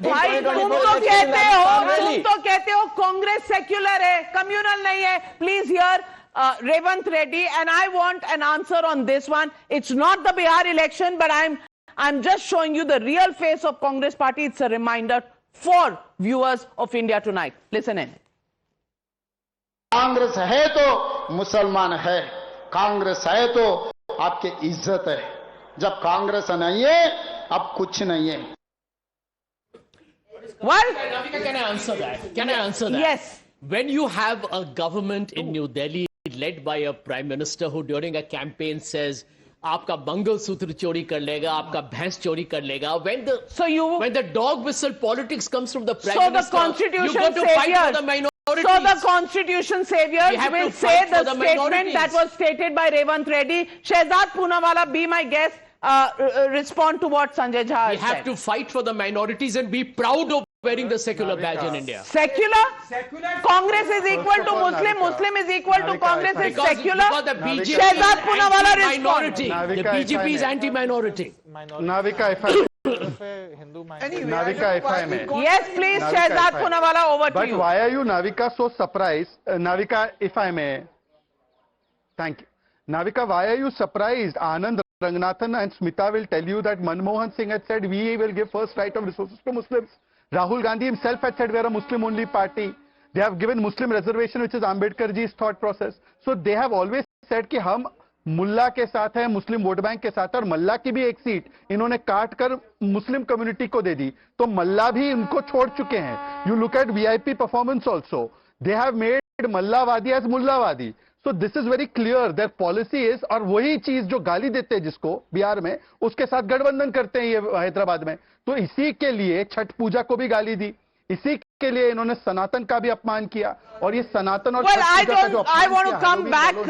भाई तुम तो कहते हो कांग्रेस सेक्युलर है, कम्युनल नहीं है. Please here Revant Reddy, and I want an answer on this one. It's not the Bihar election, but I'm just showing you the real face of Congress party. It's a reminder for viewers of India Tonight. Listen in. Congress है तो मुसलमान है, कांग्रेस है तो आपकी इज्जत है. जब कांग्रेस नहीं है, अब कुछ नहीं है. Well, can I answer that? Can I answer that? Yes. When you have a government in New Delhi led by a prime minister who during a campaign says आपका मंगलसूत्र चोरी कर लेगा, आपका भैंस चोरी कर लेगा. When the dog whistle politics comes from the prime minister, you got to fight for the minorities. So the constitution saviors will say the statement that was stated by Revant Reddy. Shehzad Poonawala, be my guest. Respond to what Sanjay Jha We have to fight for the minorities and be proud of wearing the secular badge in India. Secular? Congress is equal to Muslim. Muslim is equal to Congress. Is secular? Because the BJP Shehzad Poonawala is minority. The BJP is anti-minority. Navika, if I may. Yes, please, Shehzad Poonawala, over to you. But why are you, Navika, so surprised? Navika, if I may. Thank you. Navika, why are you surprised? Anand Ranganathan and Smita will tell you that Manmohan Singh had said we will give first right of resources to Muslims. Rahul Gandhi himself had said we are a Muslim-only party. They have given Muslim reservation, which is Ambedkar ji's thought process. So they have always said कि हम मुल्ला के साथ हैं, मुस्लिम vote bank के साथ है, और मल्ला की भी एक सीट इन्होंने काट कर मुस्लिम कम्युनिटी को दे दी. तो मल्ला भी इनको छोड़ चुके हैं. You look at VIP performance also. They have made मल्लावादी as मुल्लावादी. So this is very clear. Their policy is, और वही चीज जो गाली देते हैं जिसको बिहार में, उसके साथ गठबंधन करते हैं ये हैदराबाद में. तो इसी के लिए छठ पूजा को भी गाली दी, इसी के लिए इन्होंने सनातन का भी अपमान किया, और ये सनातन और छठ पूजा का जो अपमान किया,